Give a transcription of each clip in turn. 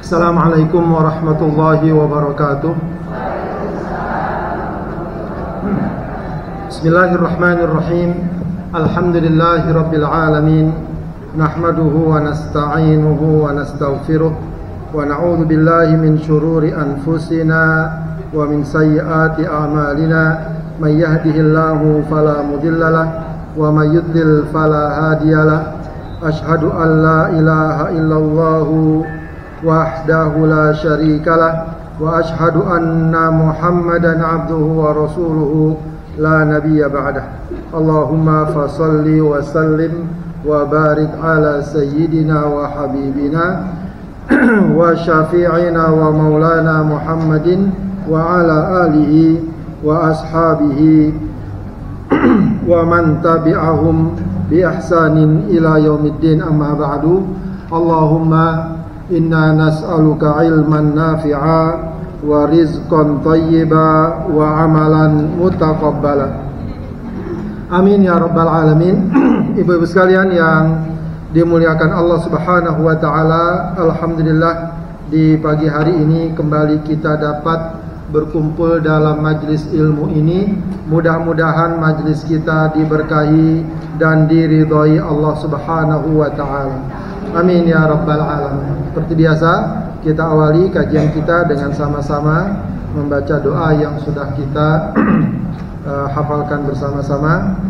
Assalamualaikum warahmatullahi wabarakatuh. Bismillahirrahmanirrahim. Alhamdulillahi rabbil alamin. Nahmaduhu wa nasta'inuhu wa nastaghfiruh wa na'udzu billahi min shururi anfusina wa min sayyiati a'malina. May yahdihillahu fala mudhillalah wa may yudlil fala hadiyalah. Ashhadu an la ilaha illallah wahdahu la syarikalah wa ashhadu anna Muhammadan abduhu wa rasuluhu la nabiyya ba'dah. Allahumma fasalli wa sallim wa barik ala sayyidina wa habibina wa syafi'ina wa maulana Muhammadin wa ala alihi wa ashabihi wa man tabi'ahum bi ihsanin ila yaumiddin, amma ba'du. Allahumma inna nas'aluka ilman nafi'a wa rizqan thayyiba wa amalan mutaqabbala. Amin ya rabbal alamin. Ibu-ibu sekalian yang dimuliakan Allah Subhanahu wa taala, alhamdulillah di pagi hari ini kembali kita dapat berkumpul dalam majlis ilmu ini. Mudah-mudahan majlis kita diberkahi dan diridhai Allah Subhanahu wa taala. Amin ya rabbal alamin. Seperti biasa, kita awali kajian kita dengan sama-sama membaca doa yang sudah kita hafalkan bersama-sama.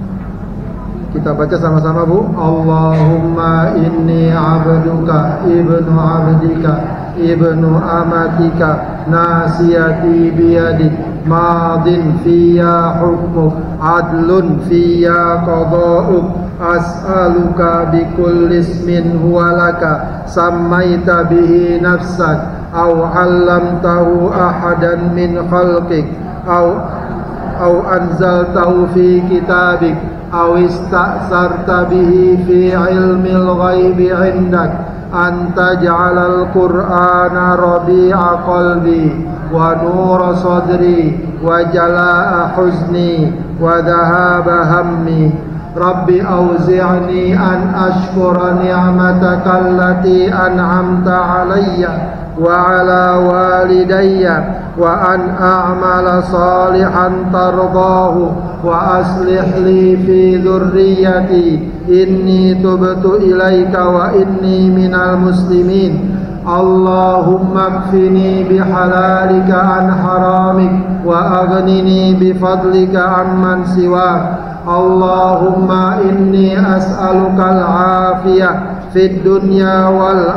Kita baca sama-sama, Bu. Allahumma inni abduka ibnu abdika ibnu amatika nasiyati biyadik madin fiyya hukmuk adlun fiyya qada'uk as'aluka bikulli ismin huwa laka sammaita bihi nafsak aw 'allamtahu ahadan min khalqik aw anzaltahu fi kitabik aw ista'sarta bihi fi ilmil ghaibi 'indak an taj'alal qur'ana rabi'a qalbi wa nura sadri wa jalaa'a huzni wa dhahaba hammi. Rabbi auzi'ni an ashkura ni'mataka allati an'amta 'alayya wa 'ala walidayya wa an a'mala salihan tardahu wa aslih li fi dhurriyyati inni tubtu ilaika wa inni minal muslimin. Allahumma kfini bihalalika an haramik wa aghnini bifadlika amman siwak. Allahumma inni as'aluka al-afiyah fid dunya wal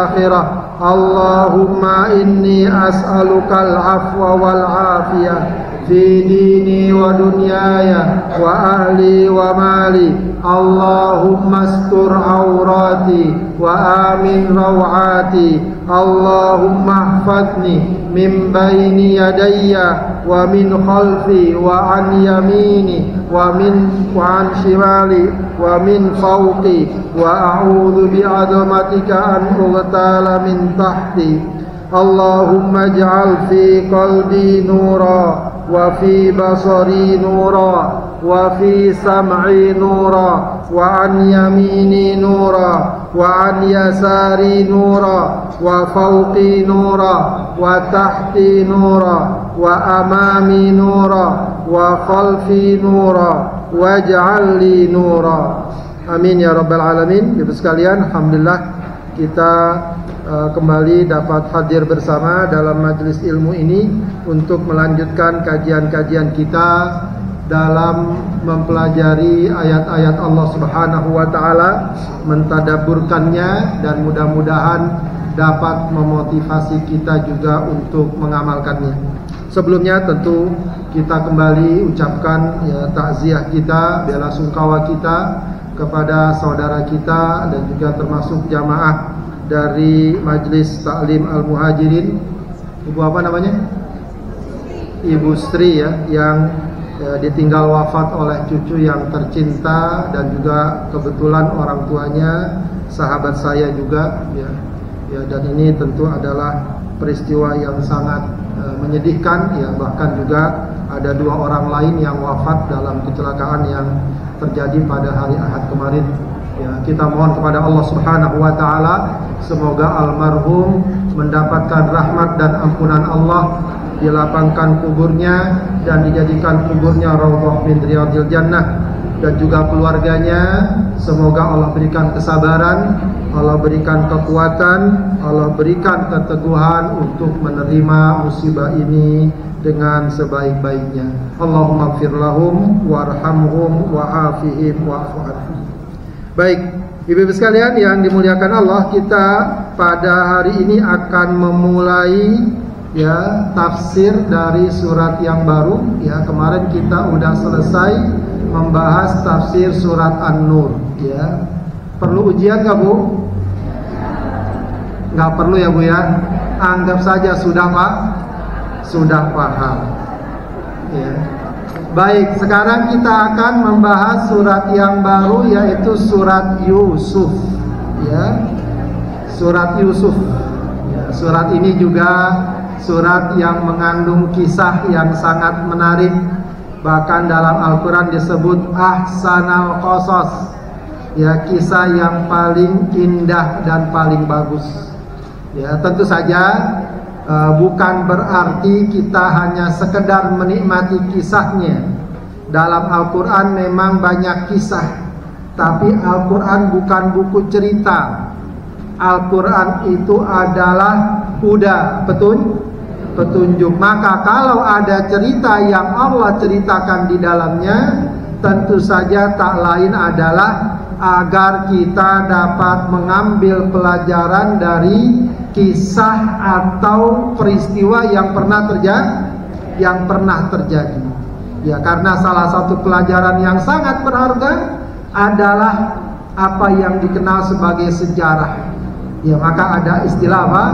akhirah. Allahumma inni as'aluka al-afwa wal afiyah fi dini wa dunyaya wa ahli wa mali. Allahumma astur awrati wa amin rawati. Allahumma ihfazni min bayni yadayya wa min khalfi wa an yamini wa an shimali wa min fawqi wa a'udzu bi'azamatika an ughtala min tahti. Allahumma ij'al fi qalbi nura wa fi basari nura wa fi sam'i nura wa an yamini nura wa an yasari nura wa fawqi nura wa tahti nura wa amami nura wa khalfi nura waj'al li nura. Amin ya rabbal alamin. Ibu sekalian, alhamdulillah kita kembali dapat hadir bersama dalam majelis ilmu ini untuk melanjutkan kajian-kajian kita dalam mempelajari ayat-ayat Allah Subhanahu wa taala, mentadabburkannya, dan mudah-mudahan dapat memotivasi kita juga untuk mengamalkannya. Sebelumnya tentu kita kembali ucapkan takziah kita, bela sungkawa kita kepada saudara kita dan juga termasuk jamaah dari Majelis Taklim Al-Muhajirin, Ibu apa namanya? Ibu Sri ya, yang ditinggal wafat oleh cucu yang tercinta dan juga kebetulan orang tuanya sahabat saya juga ya. Dan ini tentu adalah peristiwa yang sangat menyedihkan ya, bahkan juga ada 2 orang lain yang wafat dalam kecelakaan yang terjadi pada hari Ahad kemarin ya. kita mohon kepada Allah Subhanahu wa taala semoga almarhum mendapatkan rahmat dan ampunan Allah, dilapangkan kuburnya dan dijadikan kuburnya raudhah min riyadil jannah, dan juga keluarganya semoga Allah berikan kesabaran, Allah berikan kekuatan, Allah berikan keteguhan untuk menerima musibah ini dengan sebaik-baiknya. Allahumma ighfir lahum warhamhum wa'afihim wa'fu anhum. Baik, Ibu-ibu sekalian yang dimuliakan Allah, kita pada hari ini akan memulai tafsir dari surat yang baru. Kemarin kita udah selesai membahas tafsir surat An-Nur. Perlu ujian nggak Bu? Nggak perlu ya Bu ya. Anggap saja sudah Pak, sudah paham. Baik, sekarang kita akan membahas surat yang baru, yaitu surat Yusuf. Surat Yusuf. Surat ini juga surat yang mengandung kisah yang sangat menarik. Bahkan dalam Al-Quran disebut ahsanal qasas, kisah yang paling indah dan paling bagus. Tentu saja bukan berarti kita hanya sekedar menikmati kisahnya. Dalam Al-Quran memang banyak kisah, tapi Al-Quran bukan buku cerita. Al-Quran itu adalah huda, petunjuk. Maka kalau ada cerita yang Allah ceritakan di dalamnya, tentu saja tak lain adalah agar kita dapat mengambil pelajaran dari kisah atau peristiwa yang pernah terjadi. Karena salah satu pelajaran yang sangat berharga adalah apa yang dikenal sebagai sejarah. Maka ada istilah apa?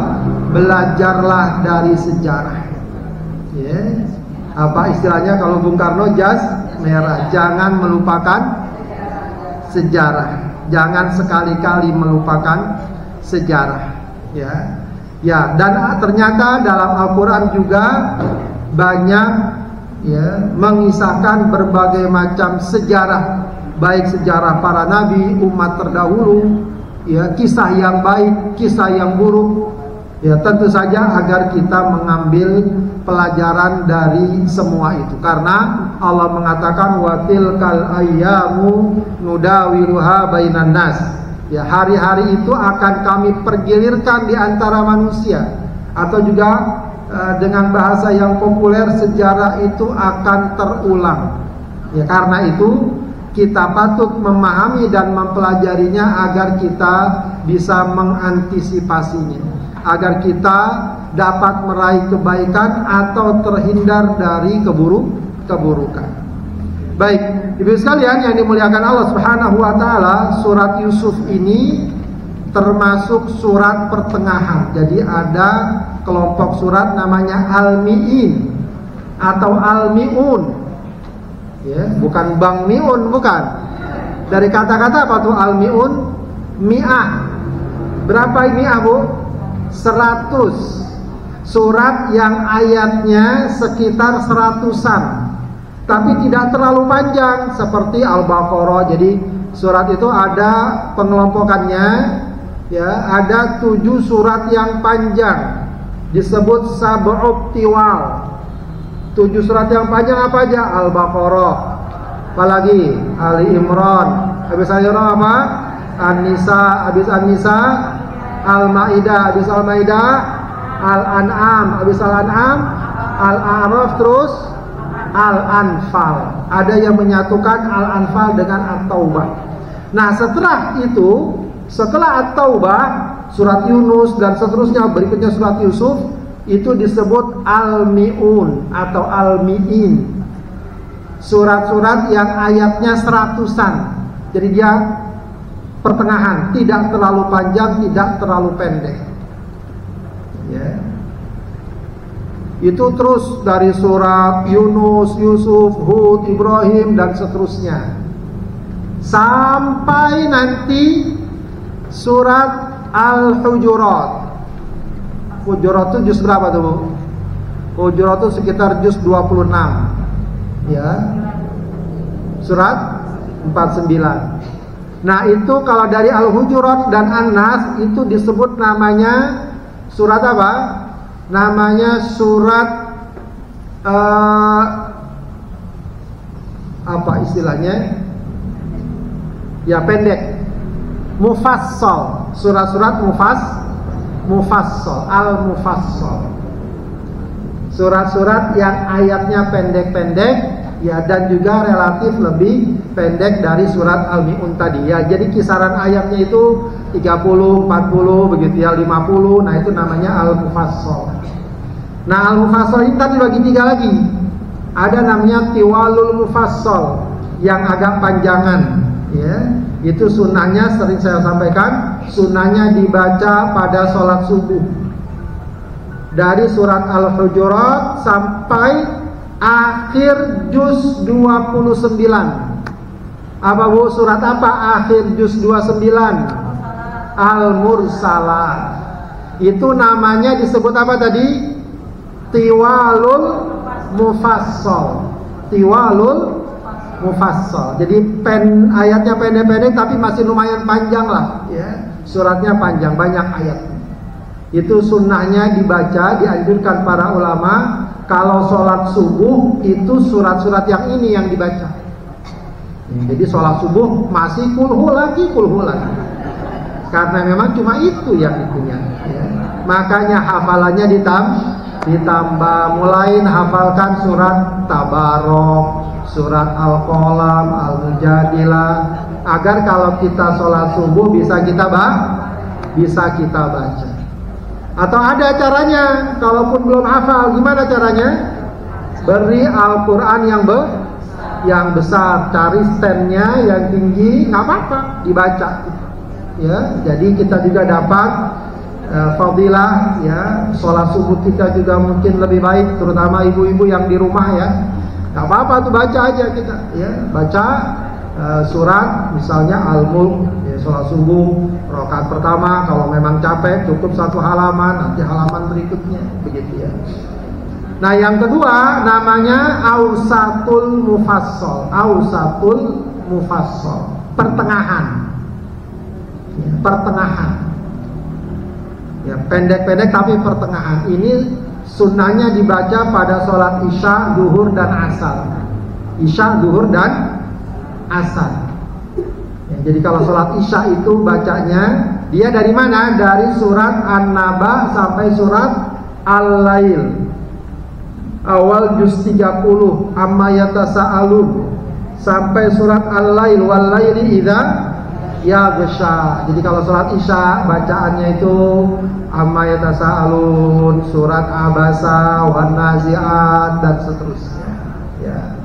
Belajarlah dari sejarah. Apa istilahnya kalau Bung Karno? Jas merah. Jangan melupakan sejarah. Jangan sekali-kali melupakan sejarah. Dan ternyata dalam Al-Quran juga banyak mengisahkan berbagai macam sejarah, baik sejarah para nabi, umat terdahulu, kisah yang baik, kisah yang buruk. Tentu saja agar kita mengambil pelajaran dari semua itu. Karena Allah mengatakan wa tilkal ayyamu nudawiluha bainan nas. Hari-hari itu akan kami pergilirkan di antara manusia. Atau juga dengan bahasa yang populer, sejarah itu akan terulang. Karena itu kita patut memahami dan mempelajarinya agar kita bisa mengantisipasinya, agar kita dapat meraih kebaikan atau terhindar dari keburukan. Baik, Ibu sekalian yang dimuliakan Allah Subhanahu wa taala, surat Yusuf ini termasuk surat pertengahan. Jadi ada kelompok surat namanya Al-Mi'in atau Al-Mi'un. Bukan Bang Mi'un, bukan. Dari kata-kata apa tuh Al-Mi'un? Mi'ah. Berapa mi'ah Bu? 100. Surat yang ayatnya sekitar 100-an, tapi tidak terlalu panjang seperti Al-Baqarah. Jadi surat itu ada pengelompokannya. Ada 7 surat yang panjang, disebut sab'ut tiwal. 7 surat yang panjang apa aja? Al-Baqarah, apalagi Ali Imran, habis Ali Imran apa? An-Nisa, habis An-Nisa Al-Maidah, habis Al-Maidah Al-An'am, habis Al-An'am Al-A'raf, terus Al-Anfal. Ada yang menyatukan Al-Anfal dengan At-Taubah. Nah setelah itu, setelah At-Taubah, surat Yunus dan seterusnya, berikutnya surat Yusuf, itu disebut Al-Mi'un atau Al-Mi'in. Surat-surat yang ayatnya 100-an. Jadi dia pertengahan, tidak terlalu panjang, tidak terlalu pendek. Itu terus dari surat Yunus, Yusuf, Hud, Ibrahim dan seterusnya, sampai nanti surat Al-Hujurat. Hujurat itu juz berapa tuh Bu? Hujurat itu sekitar juz 26. Surat 49. Nah itu kalau dari Al-Hujurat dan An-Nas itu disebut namanya surat apa? Namanya surat apa istilahnya? Ya pendek, mufassal, surat-surat mufassal, al-mufassal, surat-surat yang ayatnya pendek-pendek, ya, dan juga relatif lebih pendek dari surat Al-Mi'un tadi, ya. Jadi kisaran ayatnya itu 30, 40 begitu ya, 50. Nah itu namanya al-mufassal. Nah al-mufassal ini tadi bagi 3 lagi. Ada namanya tiwalul mufassal, yang agak panjangan. Ya, itu sunnahnya sering saya sampaikan, sunnahnya dibaca pada sholat subuh dari surat Al-Hujurat sampai akhir juz 29. Apa Bu? Surat apa akhir juz 29? Al-Mursalat. Itu namanya disebut apa tadi? Tiwalul mufassal. Tiwalul mufassal. Jadi ayatnya pendek-pendek tapi masih lumayan panjang lah, ya. Suratnya panjang, banyak ayat. Itu sunnahnya dibaca, dianjurkan para ulama kalau sholat subuh itu surat-surat yang ini yang dibaca. Jadi sholat subuh masih kulhu lagi. Karena memang cuma itu yang dipunya, ya. Makanya hafalannya ditambah, mulai hafalkan surat Tabarok, surat Al-Qalam, Al-Mujadilah, agar kalau kita sholat subuh bisa kita baca. Atau ada caranya, kalaupun belum hafal, gimana caranya? Beri Al-Quran yang besar, cari standnya yang tinggi, nggak apa-apa, dibaca. Ya, jadi kita juga dapat fadilah, ya. Sholat subuh kita juga mungkin lebih baik, terutama ibu-ibu yang di rumah, ya. Gak apa-apa tuh, baca aja kita, ya. Baca surat misalnya Al-Mulk, ya, sholat subuh rakaat pertama. Kalau memang capek cukup 1 halaman, nanti halaman berikutnya, begitu ya. Nah yang kedua namanya Awsatul Mufassal. Awsatul Mufassal, pertengahan, ya, pertengahan, ya, pendek-pendek tapi pertengahan. Ini sunnahnya dibaca pada sholat isya, duhur, dan asar. Isya, duhur, dan asar, ya. Jadi kalau sholat isya itu bacanya dia dari mana? Dari surat An-Naba sampai surat Al-Lail, awal juz 30, amma yatasa'alun, sampai surat Al-Lail, wal laili idza yaghsha. Jadi kalau sholat isya bacaannya itu amma yatasa'alun, surat Abasa, wan nazi'at, dan seterusnya, ya.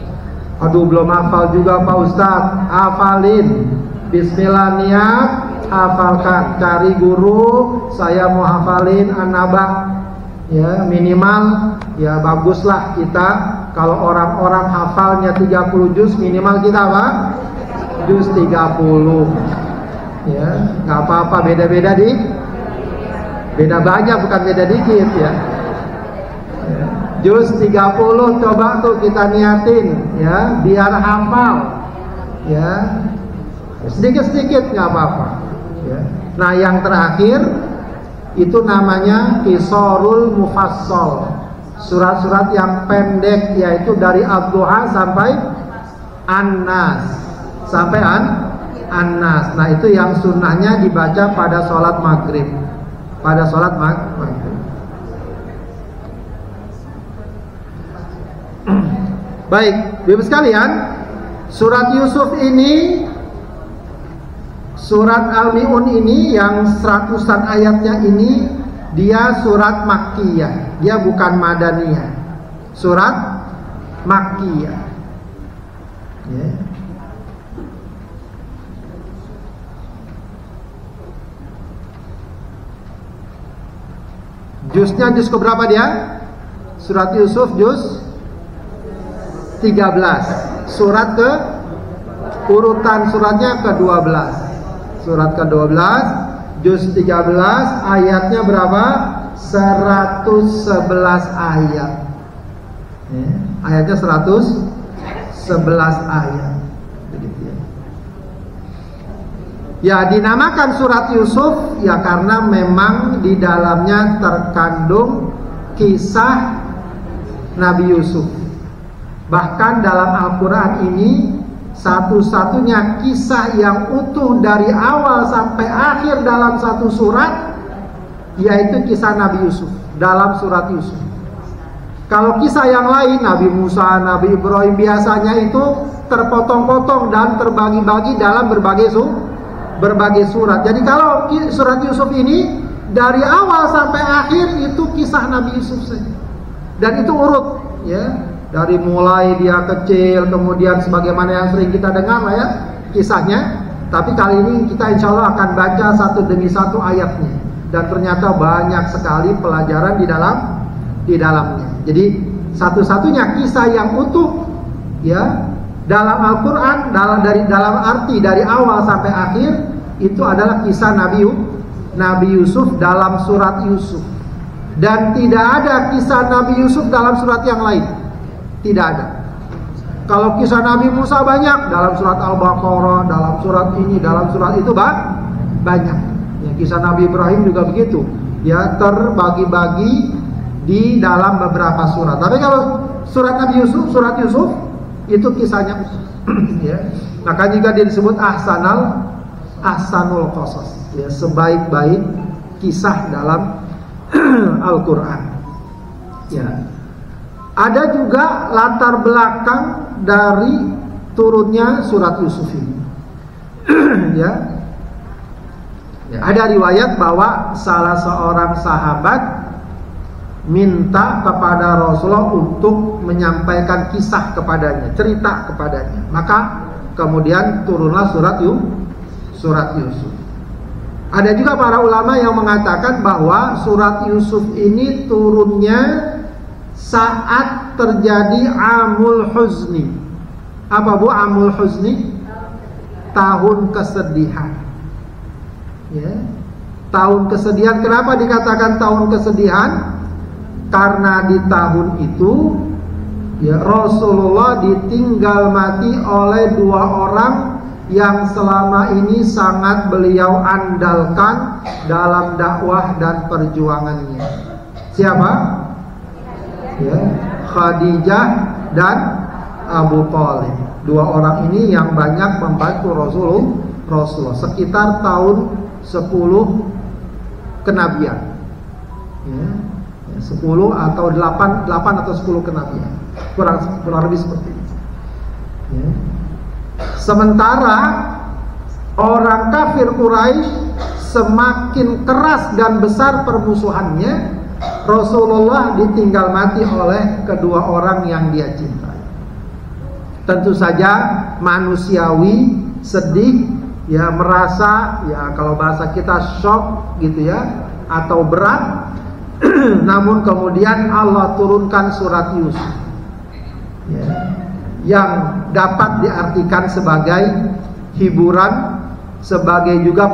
Aduh belum hafal juga Pak Ustadz, hafalin. Bismillah, niat, hafalkan. Cari guru, saya mau hafalin An-Naba, ya, minimal, ya baguslah kita. Kalau orang-orang hafalnya 30 juz, minimal kita apa? Juz 30, ya. Gak apa-apa, beda-beda beda banyak, bukan beda dikit, ya. Juz 30 coba tuh kita niatin, ya, biar hafal, ya. Sedikit-sedikit nggak apa-apa, ya. Nah yang terakhir itu namanya Qisarul Mufassal, surat-surat yang pendek, yaitu dari Ad-Duha sampai An-Nas, An-Nas. Nah itu yang sunnahnya dibaca pada sholat maghrib, maghrib. Baik, Bapak sekalian, surat Yusuf ini, surat Al-Mi'un ini yang 100-an ayatnya ini, dia surat Makkiyah, dia bukan Madaniyah, surat Makkiyah, ya. Juznya juz keberapa dia? Surat Yusuf juz 13. Surat ke urutan suratnya ke-12. Surat ke-12 juz 13, ayatnya berapa? 111 ayat. Ya, ayatnya 111 ayat. Begitu ya. Ya, dinamakan surat Yusuf ya karena memang di dalamnya terkandung kisah Nabi Yusuf. Bahkan dalam Al-Quran ini satu-satunya kisah yang utuh dari awal sampai akhir dalam satu surat, yaitu kisah Nabi Yusuf dalam surat Yusuf. Kalau kisah yang lain, Nabi Musa, Nabi Ibrahim, biasanya itu terpotong-potong dan terbagi-bagi dalam berbagai surat. Jadi kalau surat Yusuf ini dari awal sampai akhir itu kisah Nabi Yusuf saja. Dan itu urut, ya. Dari mulai dia kecil, kemudian sebagaimana yang sering kita dengar lah ya kisahnya. Tapi kali ini kita insya Allah akan baca satu demi satu ayatnya. Dan ternyata banyak sekali pelajaran di dalamnya. Jadi satu-satunya kisah yang utuh ya dalam Al-Quran, dalam arti dari awal sampai akhir itu adalah kisah Nabi Yusuf dalam surat Yusuf. Dan tidak ada kisah Nabi Yusuf dalam surat yang lain. Tidak ada. Kalau kisah Nabi Musa banyak dalam surat Al-Baqarah, dalam surat ini, dalam surat itu banyak. Ya, kisah Nabi Ibrahim juga begitu. Ya, terbagi-bagi di dalam beberapa surat. Tapi kalau surat Nabi Yusuf, surat Yusuf itu kisahnya ya. Maka juga dia disebut ahsanul qasas. Ya, sebaik-baik kisah dalam Al-Quran. Ya. Ada juga latar belakang dari turunnya surat Yusuf ini. Ya. Ya, ada riwayat bahwa salah seorang sahabat minta kepada Rasulullah untuk menyampaikan kisah kepadanya, cerita kepadanya. Maka kemudian turunlah surat Yusuf. Ada juga para ulama yang mengatakan bahwa surat Yusuf ini turunnya saat terjadi Amul Huzni. Apa Bu Amul Huzni? Tahun kesedihan. Ya. Tahun kesedihan. Kenapa dikatakan tahun kesedihan? Karena di tahun itu ya Rasulullah ditinggal mati oleh dua orang yang selama ini sangat beliau andalkan dalam dakwah dan perjuangannya. Siapa? Ya, Khadijah dan Abu Thalib. Dua orang ini yang banyak membantu Rasulullah sekitar tahun 10 kenabian. Ya, 10 atau 8 atau 10 kenabian. Kurang lebih seperti itu. Ya. Sementara orang kafir Quraisy semakin keras dan besar permusuhannya, Rasulullah ditinggal mati oleh kedua orang yang dia cintai. Tentu saja manusiawi, sedih, ya merasa, ya kalau bahasa kita shock gitu ya, atau berat. Namun kemudian Allah turunkan surat Yusuf, ya, yang dapat diartikan sebagai hiburan, sebagai juga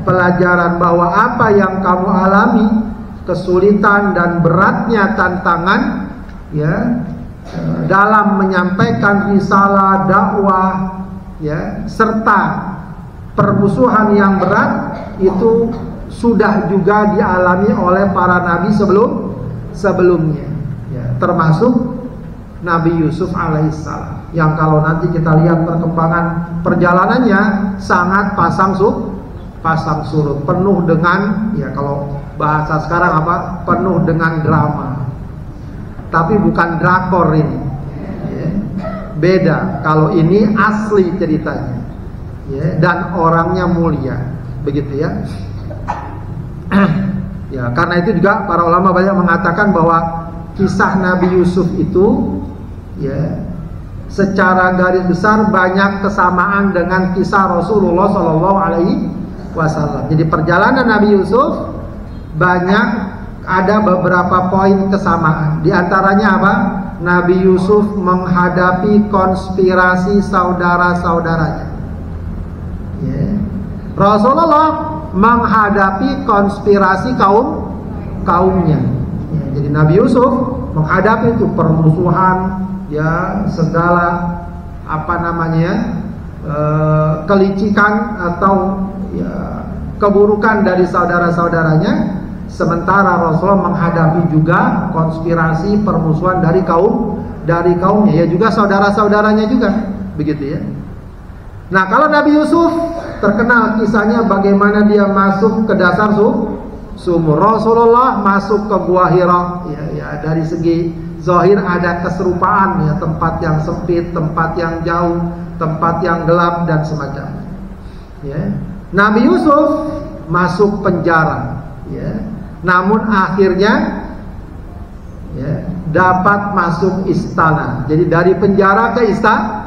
pelajaran bahwa apa yang kamu alami, kesulitan dan beratnya tantangan ya dalam menyampaikan risalah dakwah ya serta permusuhan yang berat itu sudah juga dialami oleh para nabi sebelumnya ya, termasuk Nabi Yusuf alaihissalam yang kalau nanti kita lihat perkembangan perjalanannya sangat pasang surut, penuh dengan ya kalau bahasa sekarang apa? Penuh dengan drama. Tapi bukan drakor ini. Ya. Beda. Kalau ini asli ceritanya. Ya, dan orangnya mulia. Begitu ya. Ya, karena itu juga para ulama banyak mengatakan bahwa kisah Nabi Yusuf itu ya secara garis besar banyak kesamaan dengan kisah Rasulullah SAW. Jadi perjalanan Nabi Yusuf banyak ada beberapa poin kesamaan. Di antaranya apa? Nabi Yusuf menghadapi konspirasi saudara-saudaranya. Ya. Rasulullah menghadapi konspirasi kaumnya. Ya, jadi Nabi Yusuf menghadapi itu permusuhan, ya segala apa namanya kelicikan atau ya, keburukan dari saudara-saudaranya, sementara Rasulullah menghadapi juga konspirasi permusuhan dari kaumnya, ya juga saudara-saudaranya juga, begitu ya. Nah, kalau Nabi Yusuf terkenal kisahnya bagaimana dia masuk ke dasar sumur. Rasulullah masuk ke Gua Hira, ya dari segi zahir ada keserupaan, ya, tempat yang sempit, tempat yang jauh, tempat yang gelap dan semacamnya. Ya. Nabi Yusuf masuk penjara, ya. Namun akhirnya ya, dapat masuk istana. Jadi dari penjara ke istana.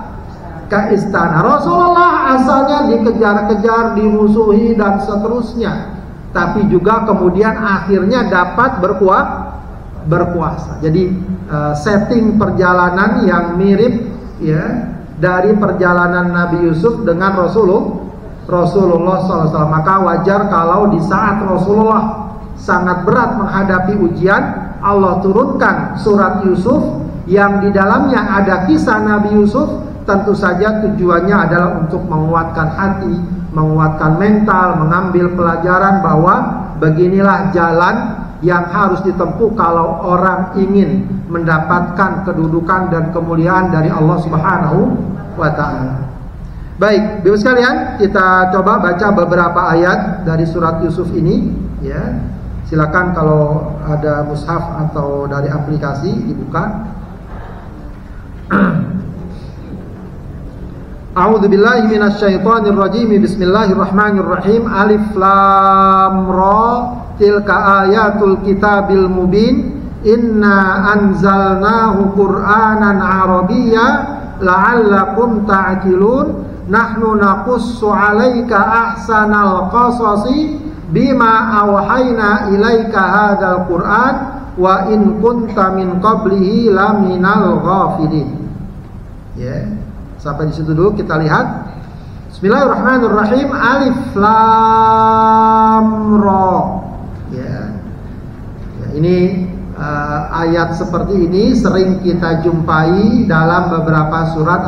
Rasulullah asalnya dikejar-kejar, dimusuhi dan seterusnya, tapi juga kemudian akhirnya dapat berkuasa. Jadi setting perjalanan yang mirip ya dari perjalanan Nabi Yusuf dengan Rasulullah SAW. Maka wajar kalau di saat Rasulullah sangat berat menghadapi ujian, Allah turunkan surat Yusuf yang di dalamnya ada kisah Nabi Yusuf. Tentu saja tujuannya adalah untuk menguatkan hati, menguatkan mental, mengambil pelajaran bahwa beginilah jalan yang harus ditempuh kalau orang ingin mendapatkan kedudukan dan kemuliaan dari Allah Subhanahu wa ta'ala. Baik, Bapak sekalian, kita coba baca beberapa ayat dari surat Yusuf ini, ya. Silakan kalau ada mushaf atau dari aplikasi dibuka. A'udzubillahi minasyaitonirrajim. Bismillahirrahmanirrahim. Alif lam ra, tilka ayatul kitabil mubin. Inna anzalnahu Qur'anan Arabiyya la'allakum ta'qilun. Nahnu naqussu 'alaika ahsanal qasasi bima awhayna ilaika hadzal Qur'an wa in kunta min qablihi laminal ghafilin. Ya. Sampai di situ dulu, kita lihat. Bismillahirrahmanirrahim. Alif lam ra. Ya. Ini ayat seperti ini sering kita jumpai dalam beberapa surat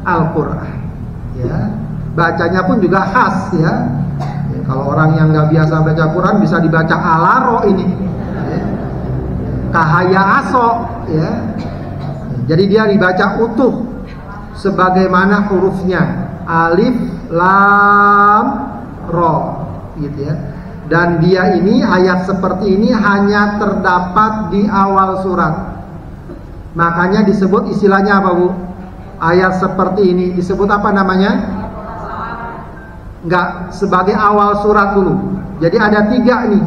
Al-Qur'an. Ya. Bacanya pun juga khas, ya. Kalau orang yang nggak biasa baca Quran bisa dibaca alaro ini, ya. Kahaya aso, ya. Jadi dia dibaca utuh sebagaimana hurufnya, alif lam ra, gitu ya. Dan dia ini, ayat seperti ini hanya terdapat di awal surat. Makanya disebut, istilahnya apa, Bu? Ayat seperti ini disebut apa namanya? Enggak, sebagai awal surat dulu. Jadi ada 3 nih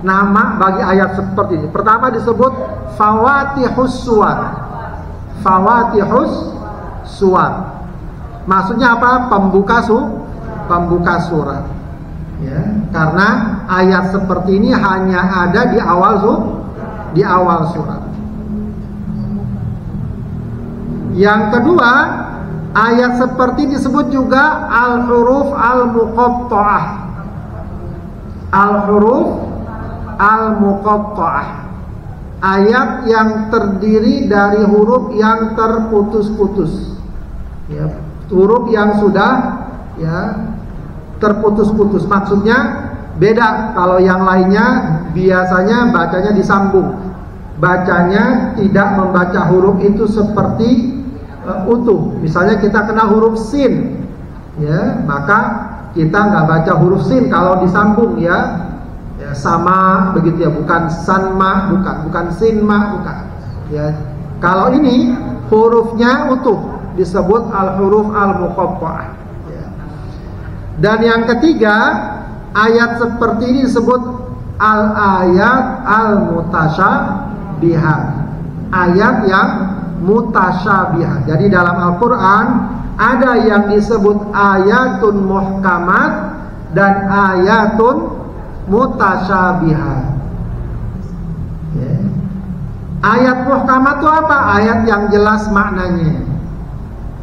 nama bagi ayat seperti ini. Pertama disebut Fawatihus Suwar. Fawatihus Suwar. Maksudnya apa? Pembuka surat. Ya, karena ayat seperti ini hanya ada di awal surat. Yang kedua, ayat seperti disebut juga al-huruf al-muqatta'ah. Al-huruf al-muqatta'ah. Ayat yang terdiri dari huruf yang terputus-putus. Ya, huruf yang sudah ya terputus-putus. Maksudnya beda. Kalau yang lainnya biasanya bacanya disambung. Bacanya tidak membaca huruf itu seperti utuh. Misalnya kita kenal huruf sin, ya, maka kita nggak baca huruf sin kalau disambung, ya, ya sama begitu ya, bukan sanma, bukan sinma, bukan. Ya, kalau ini hurufnya utuh disebut al-huruf al-muqatta'ah. Ya. Dan yang ketiga, ayat seperti ini disebut al-ayat al-mutasyabihat. Ayat yang mutasyabihat. Jadi dalam Al-Quran ada yang disebut ayatun muhkamat dan ayatun mutasyabihat. Ya. Ayat muhkamat itu apa? Ayat yang jelas maknanya.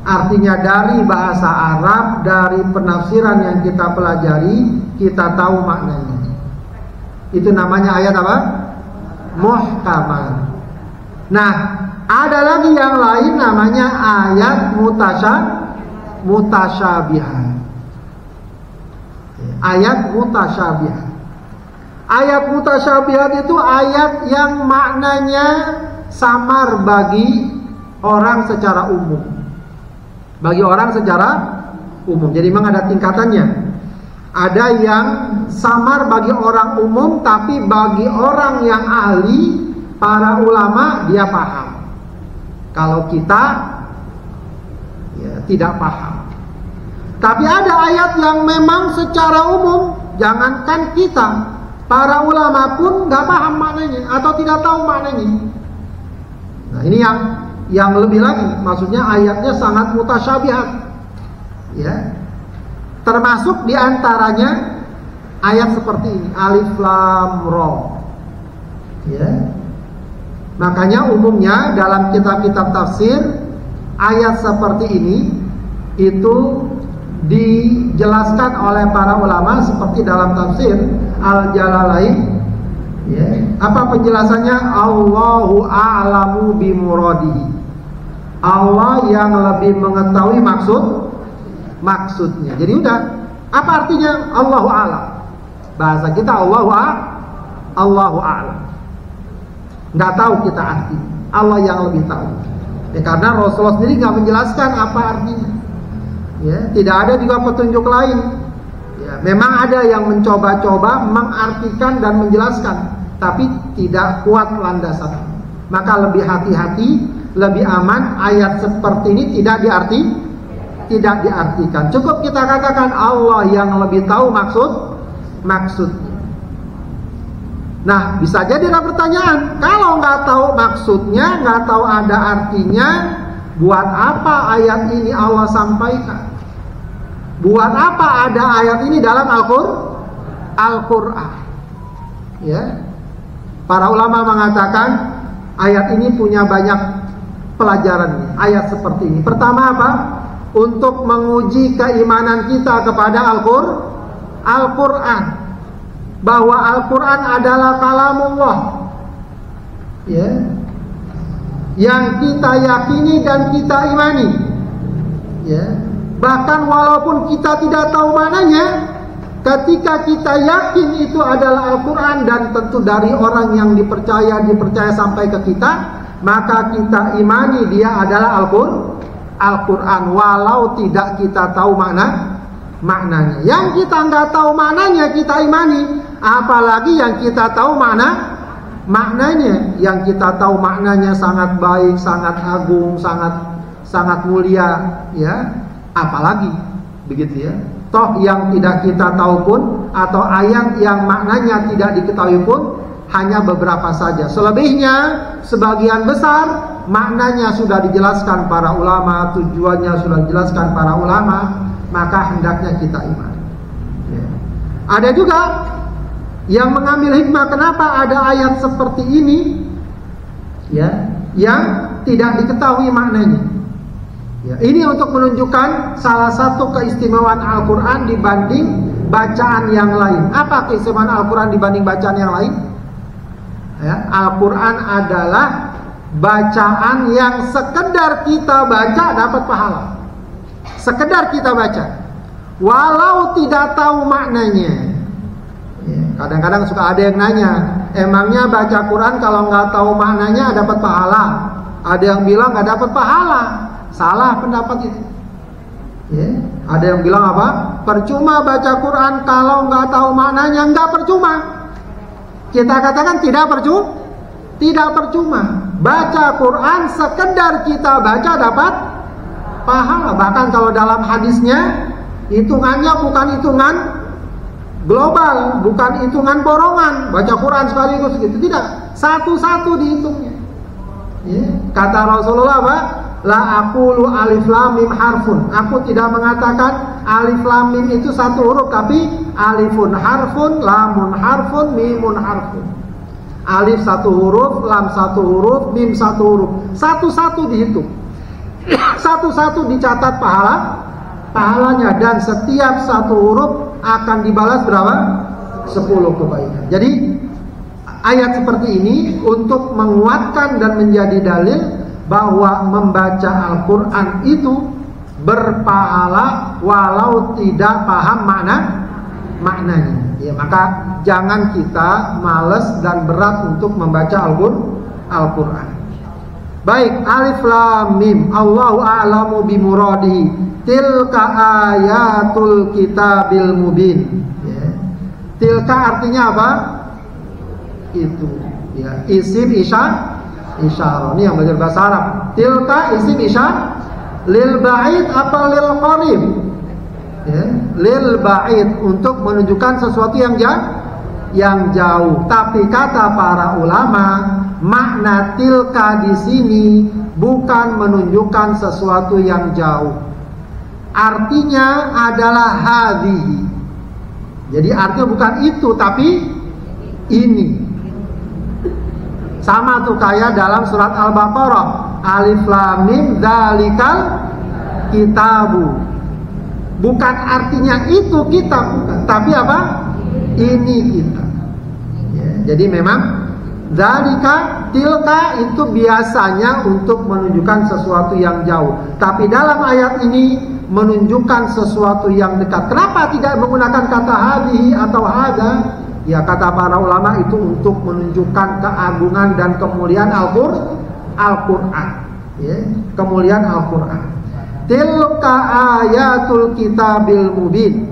Artinya dari bahasa Arab, dari penafsiran yang kita pelajari, kita tahu maknanya. Itu namanya ayat apa? Muhkamat. Nah, ada lagi yang lain namanya ayat mutasyabihat. Ayat mutasyabihat. Ayat mutasyabihat itu ayat yang maknanya samar bagi orang secara umum. Bagi orang secara umum. Jadi memang ada tingkatannya. Ada yang samar bagi orang umum, tapi bagi orang yang ahli, para ulama, dia paham. Kalau kita ya, tidak paham. Tapi ada ayat yang memang secara umum, jangankan kita, para ulama pun nggak paham maknanya atau tidak tahu maknanya. Nah ini yang lebih lagi, maksudnya ayatnya sangat mutasyabihat, ya. Termasuk diantaranya ayat seperti ini, Alif Lam Ra, ya. Makanya umumnya dalam kitab-kitab tafsir ayat seperti ini itu dijelaskan oleh para ulama seperti dalam tafsir Al-Jalalain, ya. Apa penjelasannya? Allahu a'lamu bimuradihi. Allah yang lebih mengetahui maksudnya. Jadi udah, apa artinya Allahu a'lam? Bahasa kita Allahu a'lam. Nggak tahu kita artinya. Allah yang lebih tahu. Ya, karena Rasulullah sendiri nggak menjelaskan apa artinya. Ya, tidak ada juga petunjuk lain. Ya, memang ada yang mencoba-coba mengartikan dan menjelaskan, tapi tidak kuat landasan. Maka lebih hati-hati, lebih aman ayat seperti ini tidak diartikan. Cukup kita katakan Allah yang lebih tahu maksudnya. Nah, bisa jadi ada pertanyaan, kalau nggak tahu maksudnya, nggak tahu ada artinya, buat apa ayat ini Allah sampaikan? Buat apa ada ayat ini dalam Al-Quran? Ya. Para ulama mengatakan ayat ini punya banyak pelajaran. Ayat seperti ini. Pertama apa? Untuk menguji keimanan kita kepada Al-Quran. Bahwa Al-Quran adalah kalamullah. Ya. Yang kita yakini dan kita imani. Ya. Bahkan walaupun kita tidak tahu mananya, ketika kita yakin itu adalah Al-Quran dan tentu dari orang yang dipercaya sampai ke kita, maka kita imani dia adalah Al-Quran walau tidak kita tahu maknanya. Yang kita nggak tahu maknanya kita imani, apalagi yang kita tahu maknanya. Yang kita tahu maknanya sangat baik, sangat agung, sangat mulia, ya. Apalagi begitu ya. Toh yang tidak kita tahu pun, atau ayat yang maknanya tidak diketahui pun hanya beberapa saja. Selebihnya, sebagian besar maknanya sudah dijelaskan para ulama, tujuannya sudah dijelaskan para ulama, maka hendaknya kita iman. Ya. Ada juga yang mengambil hikmah kenapa ada ayat seperti ini, ya, yang tidak diketahui maknanya. Ya, ini untuk menunjukkan salah satu keistimewaan Al-Quran dibanding bacaan yang lain. Apa keistimewaan Al-Quran dibanding bacaan yang lain? Ya, Al-Quran adalah bacaan yang sekedar kita baca dapat pahala. Sekedar kita baca, walau tidak tahu maknanya. Ya, kadang-kadang suka ada yang nanya, emangnya baca Quran kalau nggak tahu maknanya dapat pahala? Ada yang bilang nggak dapat pahala. Salah pendapat itu. Ya, ada yang bilang apa? Percuma baca Quran kalau nggak tahu maknanya. Nggak percuma. Kita katakan tidak percuma. Baca Quran sekedar kita baca dapat pahala. Bahkan kalau dalam hadisnya hitungannya bukan hitungan global, bukan hitungan borongan. Baca Quran sekaligus gitu, tidak. Satu-satu dihitungnya. Ya, kata Rasulullah apa? La aqulu alif lam mim harfun. Aku tidak mengatakan alif lam mim itu satu huruf, tapi alifun harfun, lamun harfun, mimun harfun. Alif satu huruf, lam satu huruf, mim satu huruf. Satu-satu dihitung. Satu-satu dicatat pahalanya, dan setiap satu huruf akan dibalas berapa? 10 kebaikan. Jadi ayat seperti ini untuk menguatkan dan menjadi dalil bahwa membaca Al-Quran itu berpahala walau tidak paham maknanya. Ya, maka jangan kita malas dan berat untuk membaca Al-Quran. Baik, alif lam mim, Allahu a'lamu bimuradihi, tilka ayatul kitabil mubin. Ya. Tilka artinya apa? Itu ya, isim isyarah. Ini yang belajar bahasa Arab. Tilka isim isyarah lil ba'id apa lil qarib? Ya, lil ba'id, untuk menunjukkan sesuatu yang jauh. Tapi kata para ulama, makna tilka di sini bukan menunjukkan sesuatu yang jauh. Artinya adalah hadhihi. Jadi artinya bukan itu, tapi ini. Sama tuh kayak dalam surat Al-Baqarah, alif lam mim dzalikal kitabu. Bukan artinya itu kitab, bukan, tapi apa? Ini kitab. Ya, jadi memang dzalika, tilka itu biasanya untuk menunjukkan sesuatu yang jauh. Tapi dalam ayat ini menunjukkan sesuatu yang dekat. Kenapa tidak menggunakan kata hadhihi atau hadza? Ya, kata para ulama itu untuk menunjukkan keagungan dan kemuliaan Al-Quran. Ya, kemuliaan Al-Quran. Tilka ayatul kitabil mubin.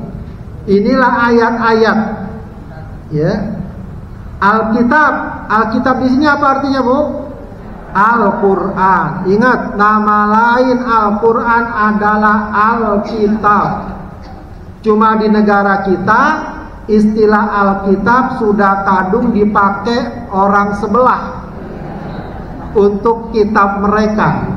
Inilah ayat-ayat. Ya. Alkitab di sini apa artinya, Bu? Al-Quran. Ingat, nama lain Al-Quran adalah Alkitab. Cuma di negara kita istilah Alkitab sudah kadung dipakai orang sebelah untuk kitab mereka.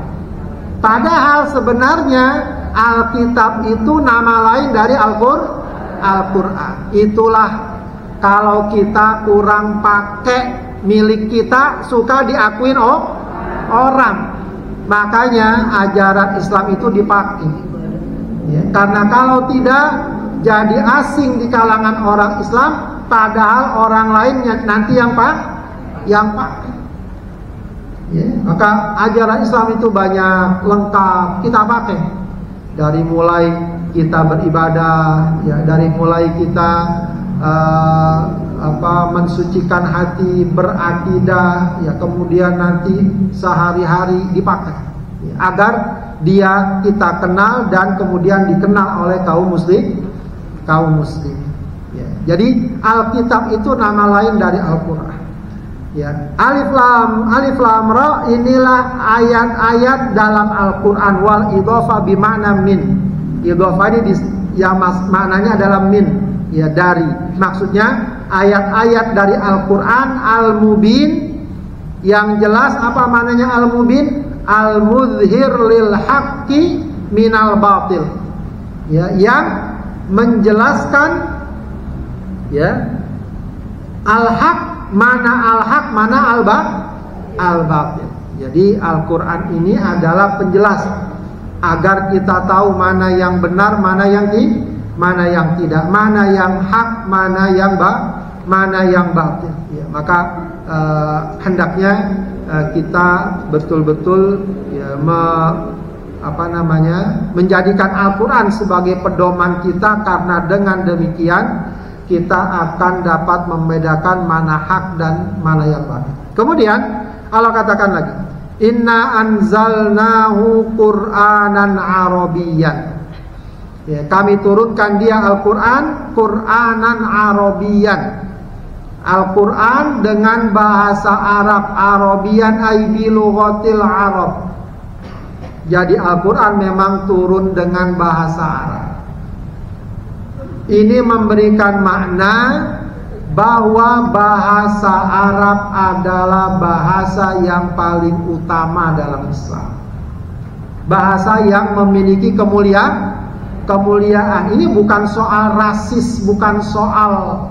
Padahal sebenarnya Alkitab itu nama lain dari Al-Quran. Itulah kalau kita kurang pakai milik kita, suka diakuin orang. Makanya ajaran Islam itu dipakai. Ya, karena kalau tidak jadi asing di kalangan orang Islam, padahal orang lainnya nanti yang pakai. Ya, maka ajaran Islam itu banyak, lengkap, kita pakai. Dari mulai kita beribadah, ya, dari mulai kita mensucikan hati, berakidah, ya, kemudian nanti sehari-hari dipakai, ya, agar dia kita kenal dan kemudian dikenal oleh kaum muslim. Ya, jadi Alkitab itu nama lain dari Al-Quran. Ya, alif lam ra, inilah ayat-ayat dalam Al-Quran. Wal idhofa bima'na min. Idhofa ini yang maknanya adalah min, ya, dari. Maksudnya ayat-ayat dari Al-Quran al-mubin, yang jelas. Apa maknanya al-mubin? Al-mudhhir lil haqqi minal batil. Ya, yang menjelaskan, ya, al-haq. Mana al-haq, mana al-batil. Jadi Al-Quran ini adalah penjelas agar kita tahu mana yang benar, mana yang tidak, mana yang hak, mana yang batil. Ya, maka hendaknya kita betul-betul, ya, menjadikan Al-Quran sebagai pedoman kita, karena dengan demikian kita akan dapat membedakan mana hak dan mana yang batil. Kemudian Allah katakan lagi, inna anzalnahu Qur'anan Arabiyyan. Ya, kami turunkan dia Al-Quran Qur'anan Arabiyyan. Al-Quran dengan bahasa Arab. Arabiyan ay bi lughatil Arab. Jadi Al-Quran memang turun dengan bahasa Arab. Ini memberikan makna bahwa bahasa Arab adalah bahasa yang paling utama dalam Islam. Bahasa yang memiliki kemuliaan. Ini bukan soal rasis, bukan soal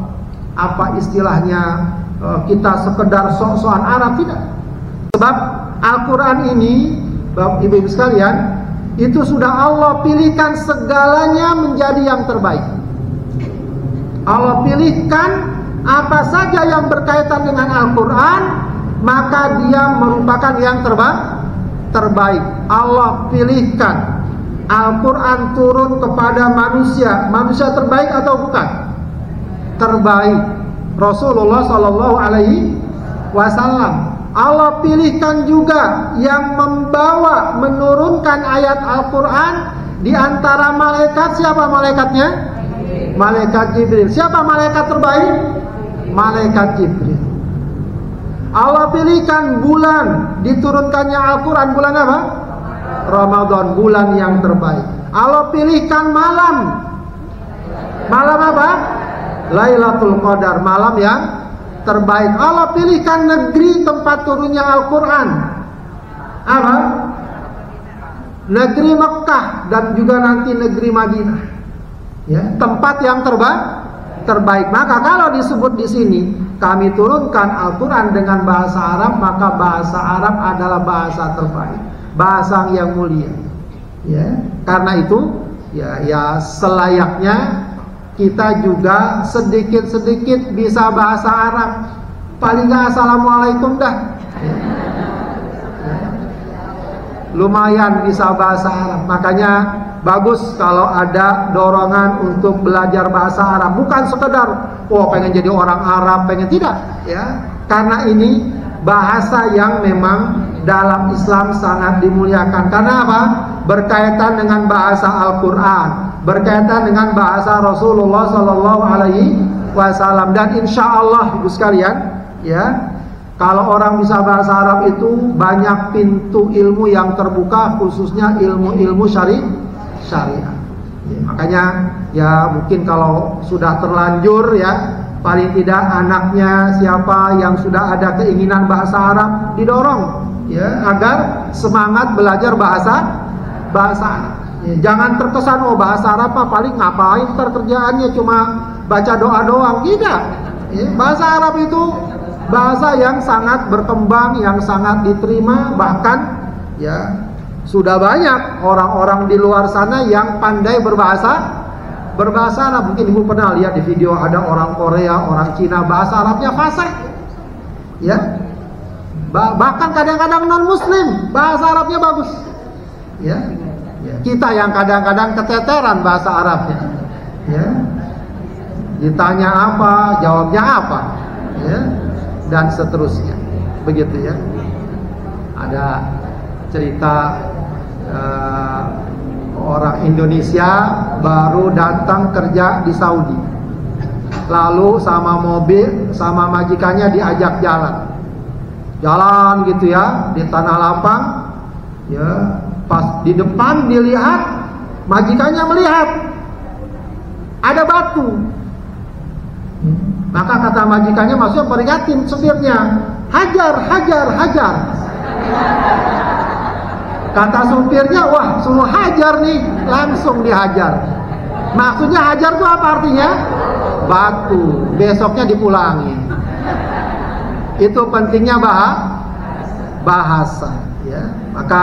apa istilahnya kita sekedar sok-sokan Arab, tidak. Sebab Al-Quran ini, Bapak Ibu sekalian, itu sudah Allah pilihkan segalanya menjadi yang terbaik. Allah pilihkan apa saja yang berkaitan dengan Al-Quran, maka dia merupakan yang terbaik. Allah pilihkan. Al-Quran turun kepada manusia. Manusia terbaik atau bukan? Terbaik. Rasulullah Sallallahu Alaihi Wasallam. Allah pilihkan juga yang membawa, menurunkan ayat Al-Quran di antara malaikat. Siapa malaikatnya? Malaikat Jibril. Siapa malaikat terbaik? Malaikat Jibril. Allah pilihkan bulan diturunkannya Al-Quran. Bulan apa? Ramadan, bulan yang terbaik. Allah pilihkan malam. Malam apa? Lailatul Qadar, malam yang terbaik. Allah pilihkan negeri tempat turunnya Al-Quran. Apa? Negeri Mekah dan juga nanti negeri Madinah. Ya, tempat yang terbaik. Maka kalau disebut di sini kami turunkan Al-Quran dengan bahasa Arab, maka bahasa Arab adalah bahasa terbaik, bahasa yang mulia. Ya, karena itu ya selayaknya kita juga sedikit-sedikit bisa bahasa Arab. Paling nggak assalamualaikum dah. Lumayan bisa bahasa Arab. Makanya bagus kalau ada dorongan untuk belajar bahasa Arab. Bukan sekedar pengen jadi orang Arab, pengen, tidak ya. Karena ini bahasa yang memang dalam Islam sangat dimuliakan. Karena apa? Berkaitan dengan bahasa Al-Quran, berkaitan dengan bahasa Rasulullah Sallallahu Alaihi Wasallam. Dan insya Allah ibu sekalian, ya, kalau orang bisa bahasa Arab itu banyak pintu ilmu yang terbuka, khususnya ilmu-ilmu syariah. Ya, makanya ya mungkin kalau sudah terlanjur ya, paling tidak anaknya siapa yang sudah ada keinginan bahasa Arab didorong ya agar semangat belajar bahasa Arab. Ya, jangan terkesan bahasa Arab paling ngapain, kerjaannya cuma baca doa doang. Tidak. Ya, bahasa Arab itu bahasa yang sangat berkembang, yang sangat diterima, bahkan ya sudah banyak orang-orang di luar sana yang pandai berbahasa Arab. Mungkin ibu pernah lihat di video ada orang Korea, orang Cina, bahasa Arabnya fasih. Ya. Bahkan kadang-kadang non muslim bahasa Arabnya bagus. Ya. Kita yang kadang-kadang keteteran bahasa Arabnya. Ya. Ditanya apa, jawabnya apa. Ya. Dan seterusnya. Begitu ya. Ada cerita orang Indonesia baru datang kerja di Saudi. Lalu sama mobil, sama majikannya diajak jalan gitu ya, di tanah lapang. Ya, pas di depan dilihat, majikannya melihat ada batu. Maka kata majikannya, maksudnya peringatin supirnya, hajar. Kata supirnya, wah suruh hajar nih, langsung dihajar. Maksudnya hajar itu apa artinya? Batu, besoknya dipulangi. Itu pentingnya bahasa ya. Maka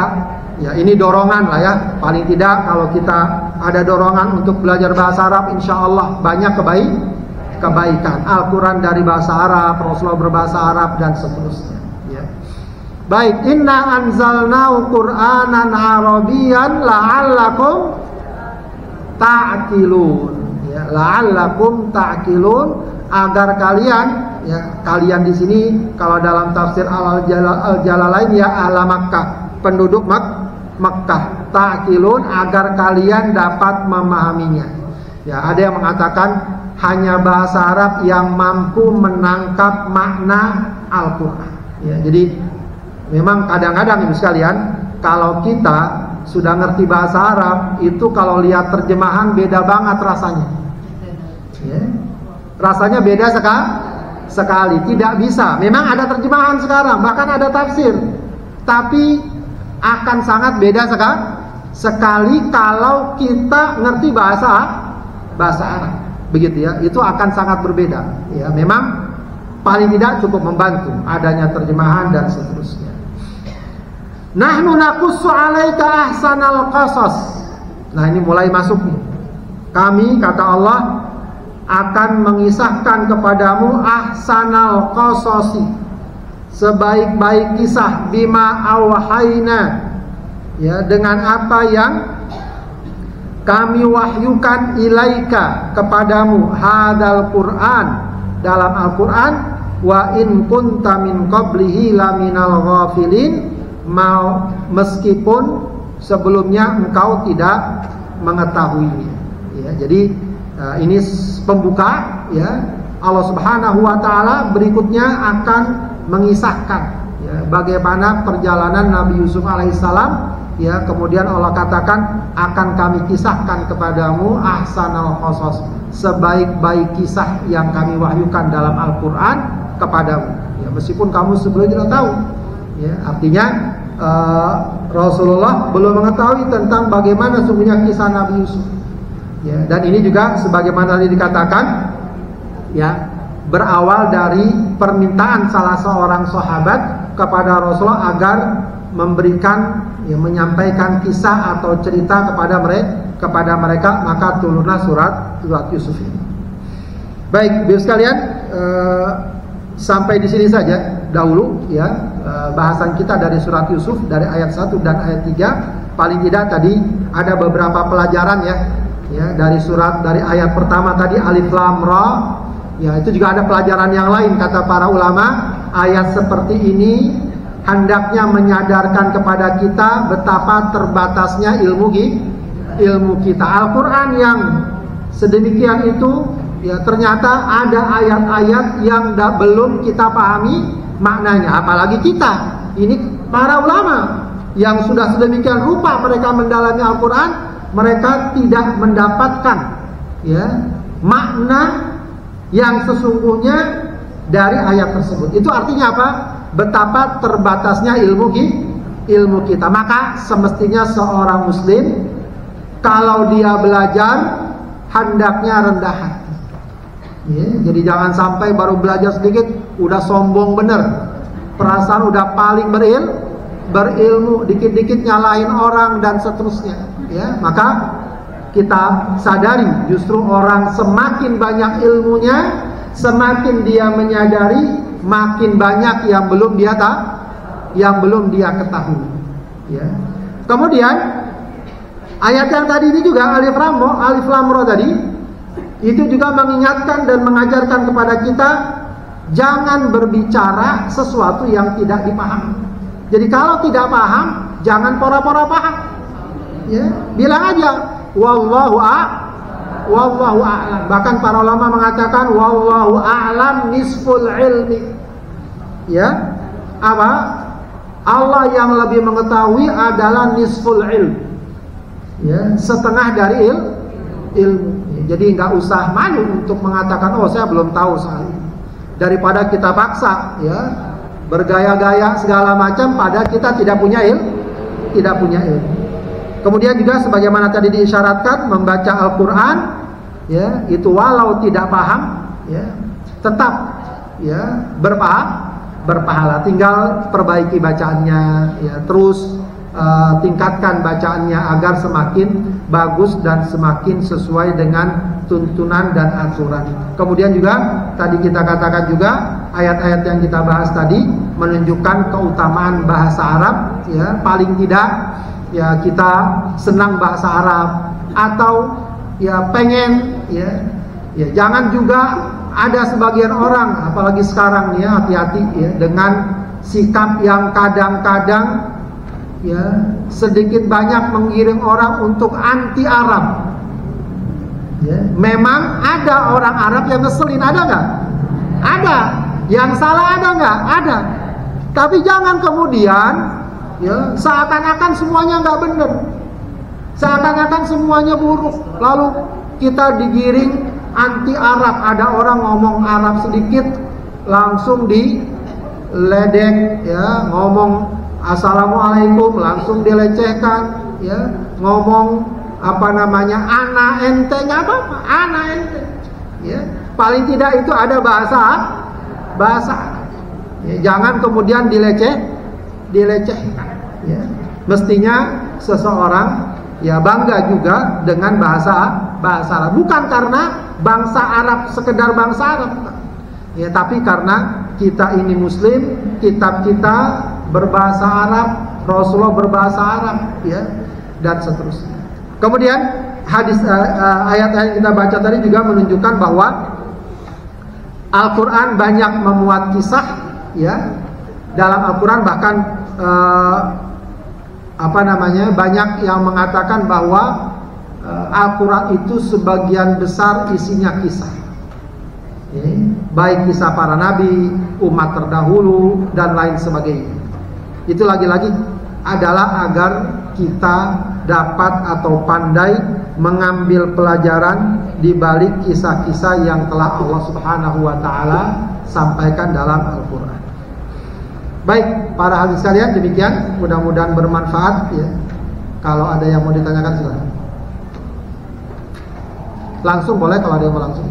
ya ini dorongan lah ya. Paling tidak kalau kita ada dorongan untuk belajar bahasa Arab, insya Allah banyak kebaikan. Al-Quran dari bahasa Arab, Rasulullah berbahasa Arab dan seterusnya ya. Baik, inna anzalnahu Qur'anan Arabiyyan la'allakum ta'qilun ya, la'allakum ta'qilun, agar kalian ya, kalian di sini kalau dalam tafsir Al-Jalalain ya ahla Makkah, penduduk Makkah, ta'qilun, agar kalian dapat memahaminya. Ya, ada yang mengatakan hanya bahasa Arab yang mampu menangkap makna Al-Qur'an. Ya, jadi memang kadang-kadang ibu sekalian, kalau kita sudah ngerti bahasa Arab, itu kalau lihat terjemahan beda banget rasanya. Ya. Rasanya beda sekali, tidak bisa. Memang ada terjemahan sekarang, bahkan ada tafsir, tapi akan sangat beda sekali kalau kita ngerti bahasa Arab. Begitu ya, itu akan sangat berbeda. Ya, memang paling tidak cukup membantu adanya terjemahan dan seterusnya. Nahnu naqussu 'alaika ahsanal qasas. Nah, ini mulai masuk nih. Kami, kata Allah, akan mengisahkan kepadamu ahsanal qasasi, sebaik-baik kisah, bima awhayna, ya, dengan apa yang kami wahyukan ilaika kepadamu hadal Quran, dalam Al-Quran, wa in kunta min qablihi laminal ghafilin, meskipun sebelumnya engkau tidak mengetahui. Ya, jadi ini pembuka, ya. Allah Subhanahu wa taala berikutnya akan mengisahkan, ya, bagaimana perjalanan Nabi Yusuf alaihissalam, ya. Kemudian Allah katakan, akan kami kisahkan kepadamu ahsanal qasas, sebaik-baik kisah yang kami wahyukan dalam Al-Quran kepadamu, ya, meskipun kamu sebelumnya tidak tahu, ya. Artinya Rasulullah belum mengetahui tentang bagaimana sungguhnya kisah Nabi Yusuf, ya. Dan ini juga sebagaimana tadi dikatakan, ya, berawal dari permintaan salah seorang sahabat kepada Rasulullah agar memberikan, ya, menyampaikan kisah atau cerita kepada mereka, maka turunlah surat Yusuf ini. Baik, Bapak sekalian, sampai di sini saja dahulu, ya, bahasan kita dari surat Yusuf, dari ayat 1 dan ayat 3. Paling tidak tadi ada beberapa pelajaran, ya, dari ayat pertama tadi alif lam ra. Ya, itu juga ada pelajaran yang lain, kata para ulama. Ayat seperti ini hendaknya menyadarkan kepada kita betapa terbatasnya ilmu kita. Al-Quran yang sedemikian itu, ya, ternyata ada ayat-ayat yang belum kita pahami maknanya. Apalagi kita, ini para ulama yang sudah sedemikian rupa mereka mendalami Al-Quran, mereka tidak mendapatkan, ya, makna yang sesungguhnya dari ayat tersebut. Itu artinya apa? Betapa terbatasnya ilmu kita. Maka semestinya seorang muslim kalau dia belajar hendaknya rendah hati, ya. Jadi jangan sampai baru belajar sedikit udah sombong bener, perasaan udah paling berilmu, dikit-dikit nyalain orang dan seterusnya, ya. Maka kita sadari justru orang semakin banyak ilmunya, semakin dia menyadari, makin banyak yang belum dia ketahui, ya. Kemudian ayat yang tadi ini juga alif lam ra tadi itu juga mengingatkan dan mengajarkan kepada kita jangan berbicara sesuatu yang tidak dipahami. Jadi kalau tidak paham, jangan pura-pura paham, ya. Bilang aja wallahu a'lam. Bahkan para ulama mengatakan wallahu a'lam nisful ilmi, ya. Apa? Allah yang lebih mengetahui adalah nisful ilm, ya, setengah dari ilmu. Jadi nggak usah malu untuk mengatakan oh saya belum tahu soal ini, daripada kita paksa, ya, bergaya-gaya segala macam pada kita tidak punya ilmu. Kemudian juga sebagaimana tadi diisyaratkan, membaca Al-Quran, ya, itu walau tidak paham, ya, tetap, ya, berpahala. Tinggal perbaiki bacaannya, ya, terus tingkatkan bacaannya agar semakin bagus dan semakin sesuai dengan tuntunan dan aturan. Kemudian juga tadi kita katakan juga ayat-ayat yang kita bahas tadi menunjukkan keutamaan bahasa Arab, ya. Paling tidak, ya, kita senang bahasa Arab atau, ya, pengen, ya, jangan juga ada sebagian orang, apalagi sekarang, ya, hati-hati, ya, dengan sikap yang kadang-kadang, ya, sedikit banyak mengiring orang untuk anti Arab, ya. Memang ada orang Arab yang ngeselin, ada nggak? Ada. Yang salah ada nggak? Ada. Tapi jangan kemudian, ya, seakan-akan semuanya nggak benar, seakan-akan semuanya buruk, lalu kita digiring anti Arab. Ada orang ngomong Arab sedikit langsung diledek, ya, ngomong assalamualaikum langsung dilecehkan, ya, ngomong anak ente, nggak apa-apa, anak ente, ya, paling tidak itu ada bahasa, ya, jangan kemudian dilecehkan, ya. Mestinya seseorang, ya, bangga juga dengan bahasa Arab, bukan karena bangsa Arab sekedar bangsa Arab, ya, tapi karena kita ini muslim, kitab kita berbahasa Arab, Rasulullah berbahasa Arab, ya, dan seterusnya. Kemudian ayat-ayat yang kita baca tadi juga menunjukkan bahwa Al-Quran banyak memuat kisah, ya. Dalam Al-Quran bahkan banyak yang mengatakan bahwa Al-Quran itu sebagian besar isinya kisah, ya. Baik kisah para nabi, umat terdahulu, dan lain sebagainya. Itu lagi-lagi adalah agar kita dapat atau pandai mengambil pelajaran di balik kisah-kisah yang telah Allah Subhanahu wa taala sampaikan dalam Al-Qur'an. Baik, para hadirin sekalian, demikian, mudah-mudahan bermanfaat, ya. Kalau ada yang mau ditanyakan silakan. Langsung boleh kalau ada yang mau langsung.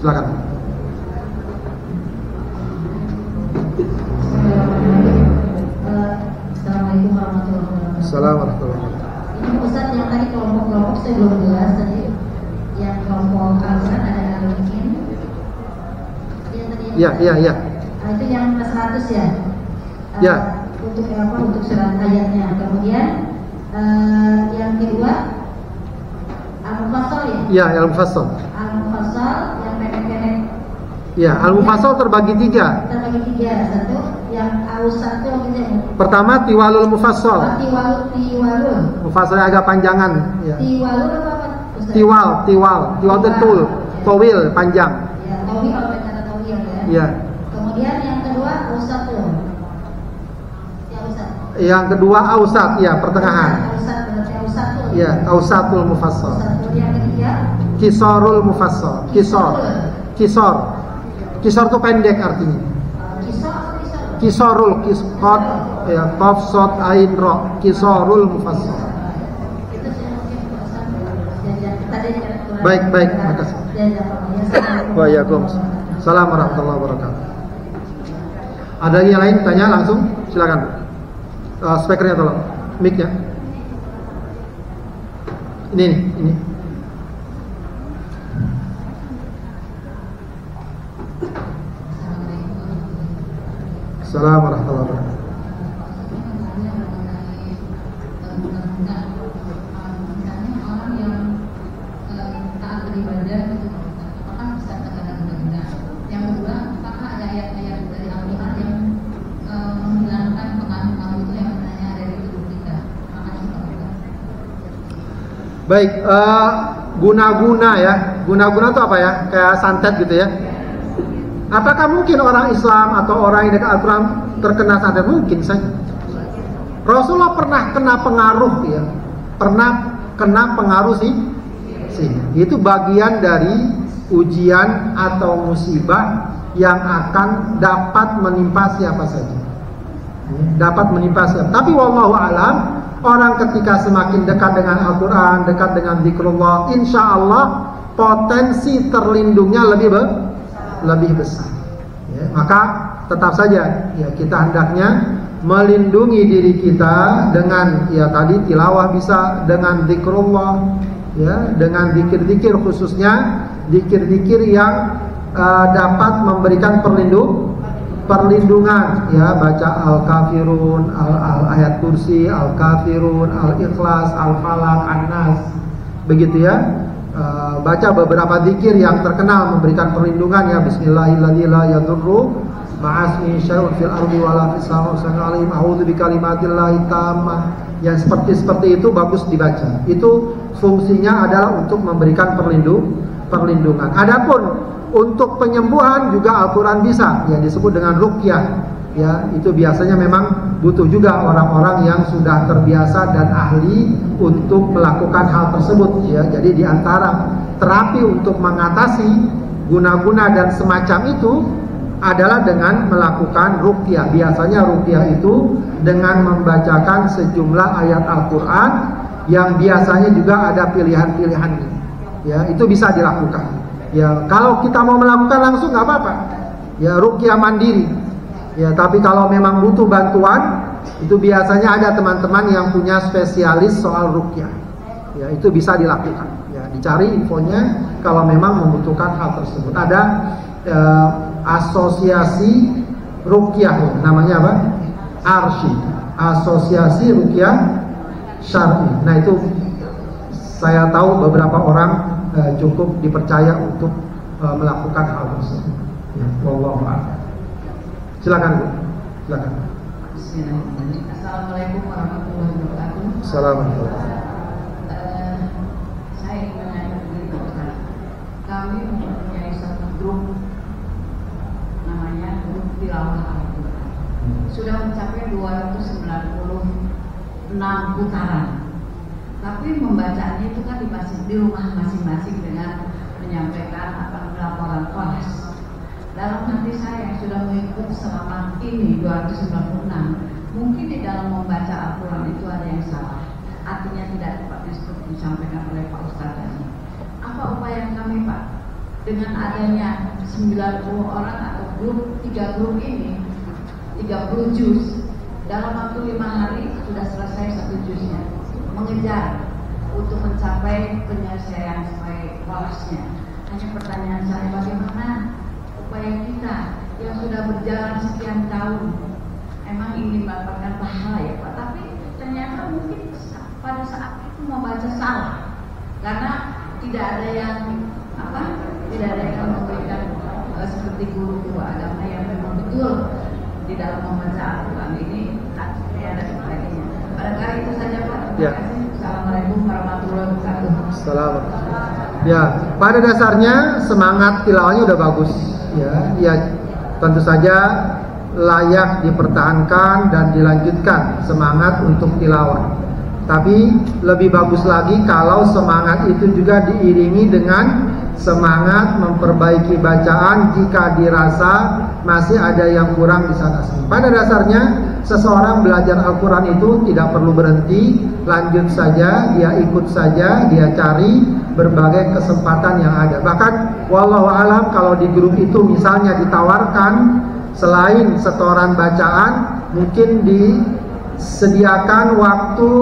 Silakan. Assalamualaikum warahmatullahi wabarakatuh. Assalamualaikum warahmatullahi wabarakatuh. Ini Ustadz, yang tadi kelompok-kelompok saya belum jelas tadi. Yang kelompok Al-Quran ada Al-Quran. Iya. Itu yang 100 ya. Ya. Untuk apa? Untuk surat ayatnya. Kemudian yang kedua Al-Mufassal ya. Iya, Al-Mufassal. Al-Mufassal yang pendek-pendek. Ya, Al-Mufassal terbagi 3. Terbagi 3. Satu yang Ausat itu gitu. Pertama Tiwalul Mufassal. Tiwalul. Mufassalnya agak panjangan, ya. Tiwalul apa? Ustaz? Tiwal betul. Towil panjang. Ya, tawil kalau kata tawil ya. Ya. Kemudian yang kedua Ausatul. Ya Ustaz. Yang kedua Ausat, ya, pertengahan. Ausat berarti Ausatul. Ya, Ausatul Mufassal. Ausatul. Yang ketiga Kisarul Mufassal. Kisor itu pendek artinya. Kisor atau kisor? Kisarul, qaf, ya, qaf sad ain ra. Kisarul Mufassal. Itu saya mungkin Ustaz. Tadi Baik, makasih. Waalaikumsalam warahmatullahi wabarakatuh. Ada yang lain tanya langsung? Silakan. Speakernya tolong. Mic-nya. Ini. Assalamualaikum warahmatullahi wabarakatuh. Baik, guna-guna ya. Guna-guna itu apa ya? Kayak santet gitu ya. Apakah mungkin orang Islam atau orang yang dekat Al-Quran terkena santet? Mungkin saja. Rasulullah pernah kena pengaruh ya. Pernah kena pengaruh sih. Itu bagian dari ujian atau musibah yang akan dapat menimpa siapa saja. Dapat menimpa siapa. Tapi wallahu alam, orang ketika semakin dekat dengan Al-Quran, dekat dengan zikrullah, insya Allah potensi terlindungnya lebih besar. Ya, maka tetap saja ya, kita hendaknya melindungi diri kita dengan ya tadi tilawah bisa, dengan zikrullah, ya, dengan zikir-zikir, khususnya zikir-zikir yang dapat memberikan perlindungan, ya, baca Al-Kafirun, ayat kursi, Al-Kafirun, Al-Ikhlas, Al-Falaq, An-Nas, begitu ya. Baca beberapa zikir yang terkenal memberikan perlindungan, ya, Bismillahirrahmanirrahim, la yadurru ma'asmi syai'un fil ardi wala fis samai, a'udzu bikalimatillahi tammah. Yang seperti itu bagus dibaca. Itu fungsinya adalah untuk memberikan perlindungan. Adapun untuk penyembuhan juga Al-Quran bisa, yang disebut dengan ruqyah. Ya, itu biasanya memang butuh juga orang-orang yang sudah terbiasa dan ahli untuk melakukan hal tersebut. Ya, jadi diantara terapi untuk mengatasi guna-guna dan semacam itu adalah dengan melakukan ruqyah. Biasanya ruqyah itu dengan membacakan sejumlah ayat Al-Quran yang biasanya juga ada pilihan-pilihannya. Ya, itu bisa dilakukan. Ya, kalau kita mau melakukan langsung nggak apa-apa. Ya, ruqyah mandiri. Ya, tapi kalau memang butuh bantuan, itu biasanya ada teman-teman yang punya spesialis soal ruqyah. Ya, itu bisa dilakukan. Ya, dicari infonya kalau memang membutuhkan hal tersebut. Ada asosiasi ruqyah, namanya apa? ARSY, Asosiasi Ruqyah syar'i. Nah itu saya tahu beberapa orang cukup dipercaya untuk melakukan hal tersebut. Ya, wallahu a'lam. Silakan Bu. Silakan. Bismillahirrahmanirrahim. Assalamualaikum warahmatullahi wabarakatuh. Assalamualaikum. Saya ingin menanyakan begini Pak Ustaz. Kami mempunyai satu grup namanya grup tilawah Al-Quran. Sudah mencapai 296 putaran. Tapi membacanya itu kan di rumah masing-masing dengan menyampaikan laporan kelas. Dalam hati saya yang sudah mengikut selama ini 296, mungkin di dalam membaca Al-Quran itu ada yang salah. Artinya tidak tepat seperti disampaikan oleh Pak Ustaz tadi. Apa upaya kami Pak? Dengan adanya 90 orang atau grup, 3 grup ini, 30 juz, dalam waktu 5 hari sudah selesai 1 juznya. Mengejar untuk mencapai penyelesaian sampai walasnya. Hanya pertanyaan saya, bagaimana upaya kita yang sudah berjalan sekian tahun, emang ingin mendapatkan pahala ya Pak, tapi ternyata mungkin pada saat itu membaca salah, karena tidak ada yang memberikan seperti guru-guru agama yang memang betul di dalam membaca Al-Quran ini ada sebagainya. Barangkali itu saja Pak. Terima kasih. Assalamualaikum warahmatullahi wabarakatuh. Assalamualaikum. Ya, pada dasarnya semangat tilawahnya udah bagus. Ya, tentu saja layak dipertahankan dan dilanjutkan semangat untuk tilawah. Tapi lebih bagus lagi kalau semangat itu juga diiringi dengan semangat memperbaiki bacaan jika dirasa masih ada yang kurang di sana sini. Pada dasarnya seseorang belajar Al-Quran itu tidak perlu berhenti, lanjut saja, dia ikut saja, dia cari berbagai kesempatan yang ada. Bahkan wallahu alam kalau di grup itu misalnya ditawarkan selain setoran bacaan, mungkin disediakan waktu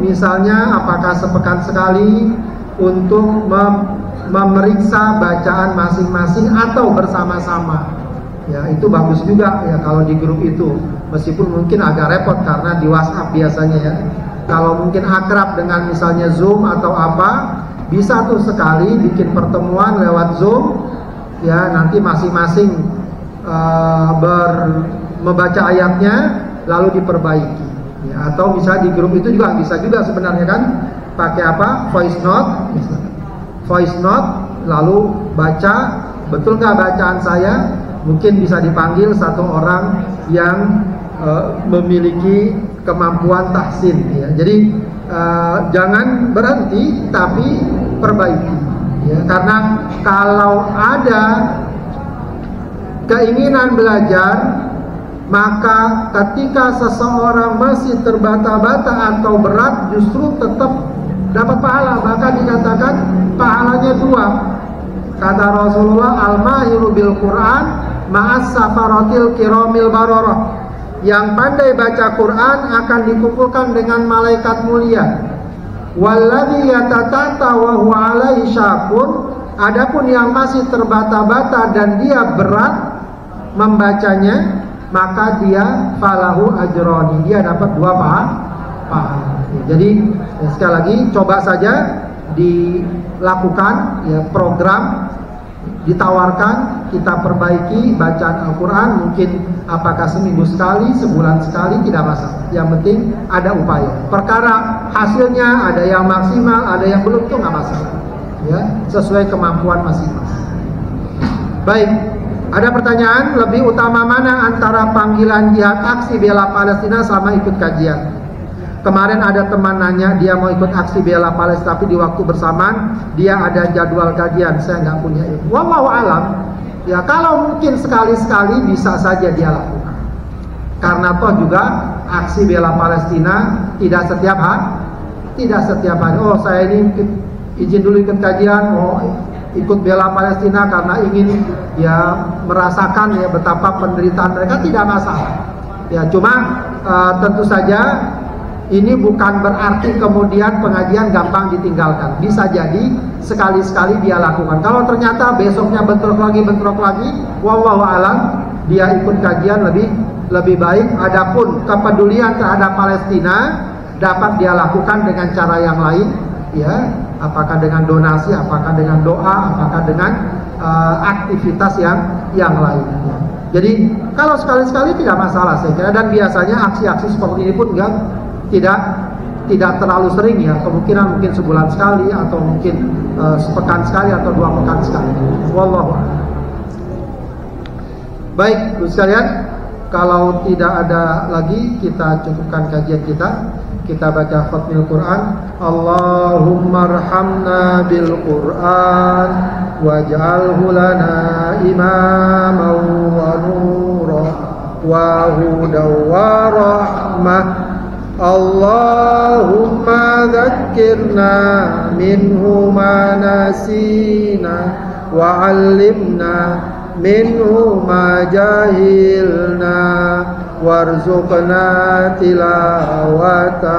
misalnya apakah sepekan sekali untuk memeriksa bacaan masing-masing atau bersama-sama. Ya, itu bagus juga ya kalau di grup itu. Meskipun mungkin agak repot karena di WhatsApp biasanya ya. Kalau mungkin akrab dengan misalnya Zoom atau apa, bisa tuh sekali bikin pertemuan lewat Zoom. Ya, nanti masing-masing membaca ayatnya lalu diperbaiki. Ya, atau bisa di grup itu juga bisa juga sebenarnya kan pakai apa? Voice note lalu baca, betul nggak bacaan saya? Mungkin bisa dipanggil satu orang yang memiliki kemampuan tahsin ya. Jadi jangan berhenti tapi perbaiki ya. Karena kalau ada keinginan belajar, maka ketika seseorang masih terbata-bata atau berat justru tetap dapat pahala. Bahkan dikatakan pahalanya 2. Kata Rasulullah, al-mahiru bil Quran ma'as safaratil kiramil bararah. Yang pandai baca Quran akan dikumpulkan dengan malaikat mulia. Walladzi yatatata wa huwa alaihi syaqun. Adapun yang masih terbata-bata dan dia berat membacanya, maka dia falahu ajroni, dia dapat 2 pahala. Jadi sekali lagi coba saja dilakukan ya, program ditawarkan, kita perbaiki bacaan Al-Quran, mungkin apakah seminggu sekali, sebulan sekali, tidak masalah. Yang penting ada upaya. Perkara hasilnya ada yang maksimal, ada yang belum, itu nggak masalah. Ya, sesuai kemampuan masing-masing. Baik, ada pertanyaan, lebih utama mana antara panggilan jihad aksi bela Palestina sama ikut kajian? Kemarin ada teman nanya dia mau ikut aksi bela Palestina, tapi di waktu bersamaan dia ada jadwal kajian, saya nggak punya itu. Wallahu alam. Ya kalau mungkin sekali-sekali bisa saja dia lakukan. Karena toh juga aksi bela Palestina tidak setiap hari. Oh saya ini izin dulu ikut kajian, oh ikut bela Palestina karena ingin ya merasakan ya betapa penderitaan mereka, tidak masalah. Ya cuma tentu saja ini bukan berarti kemudian pengajian gampang ditinggalkan. Bisa jadi sekali-sekali dia lakukan. Kalau ternyata besoknya bentrok lagi, wallahu alam, dia ikut kajian lebih baik. Adapun kepedulian terhadap Palestina dapat dia lakukan dengan cara yang lain, ya, apakah dengan donasi, apakah dengan doa, apakah dengan aktivitas yang lain. Ya. Jadi kalau sekali-sekali tidak masalah saya kira, dan biasanya aksi-aksi seperti ini pun tidak terlalu sering ya, kemungkinan mungkin sebulan sekali atau mungkin sepekan sekali atau 2 pekan sekali. Wallahu a'lam. Baik, Ibu sekalian, kalau tidak ada lagi kita cukupkan kajian kita. Kita baca khatmil Quran. Allahumma arhamna bil Quran waj'alhu lana imaman wa nura wa hudaw wa rahmah. Allahumma dzakkirna minhu ma nasina wa 'allimna minhu ma jahilna warzuqna tilawatahu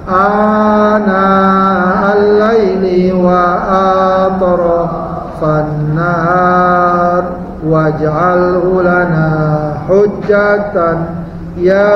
ana al-laili wa atrafan nahar waj'alhu lana hujjatan ya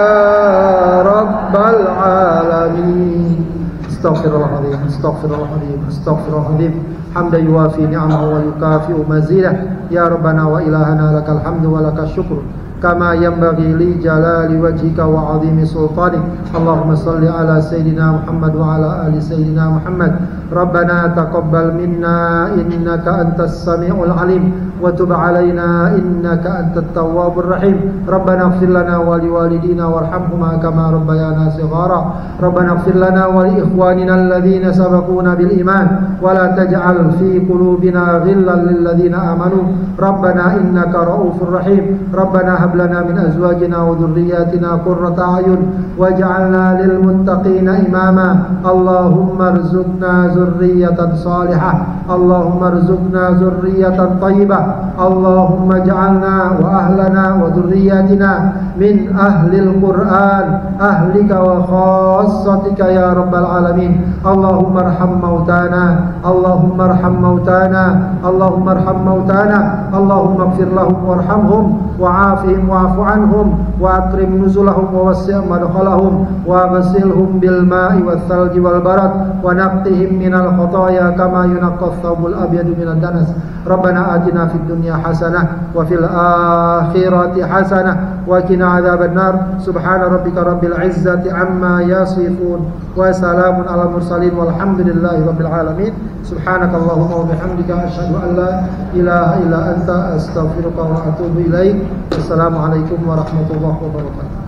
rabbal alamin. Astaghfirullahaladzim, astaghfirullahaladzim, astaghfirullahaladzim. Hamdan yuwafi ni'amahu wa yukafi'u mazidah. Ya Rabbana wa ilahana lakal hamdu wa lakal syukru kama yanbaghi li jalali wajhika wa 'azimi sultanik. Allahumma salli ala sayyidina Muhammad wa ala ali sayyidina Muhammad. Rabbana taqabbal minna innaka antas samiul alim wa tub alaina innaka antat tawwabur rahim. Rabbana ighfir lana wa liwalidina warhamhuma kama rabbayana shighara. Rabbana ighfir lana wa li ikhwanina alladhina sabaquna bil iman wa la taj'al fi qulubina ghillan lil ladzina amanu. Rabbana innaka raufur rahim. Rabbana hab lana min azwajina wa dhurriyyatina qurrata a'yun waj'alna lil muttaqina imama. Allahumma arzuqna zurriyatan salihah. Allahumma arzuqna zurriyatan tayyibah. Allahumma ja'alna wa ahlana wa dhurriyyatina min ahlil Qur'an ahlika wa khassatika ya rabbal alamin. Allahumma arham mautana, Allahumma arham mautana, Allahumma arham mautana. Allahumma ighfir lahum warhamhum wa'afihim wa'fu anhum wa akrim nuzulahum wa wassi' madkhalahum wa ghsilhum bil ma'i wath thalji wal barad wa naqqihim minal khataaya kama yunqqa ath-thawbul abyadu minad danas. Rabbana atina fid dunya hasanah wa fil akhirati hasanah wa qina adzaban nar. Subhana rabbika rabbil izzati amma yasifun wa salamun alal mursalin walhamdulillahi rabbil alamin. Subhanakallahumma wa bihamdika asyhadu an la ilaha illa anta astaghfiruka wa atubu ilaik. Assalamualaikum warahmatullahi wabarakatuh.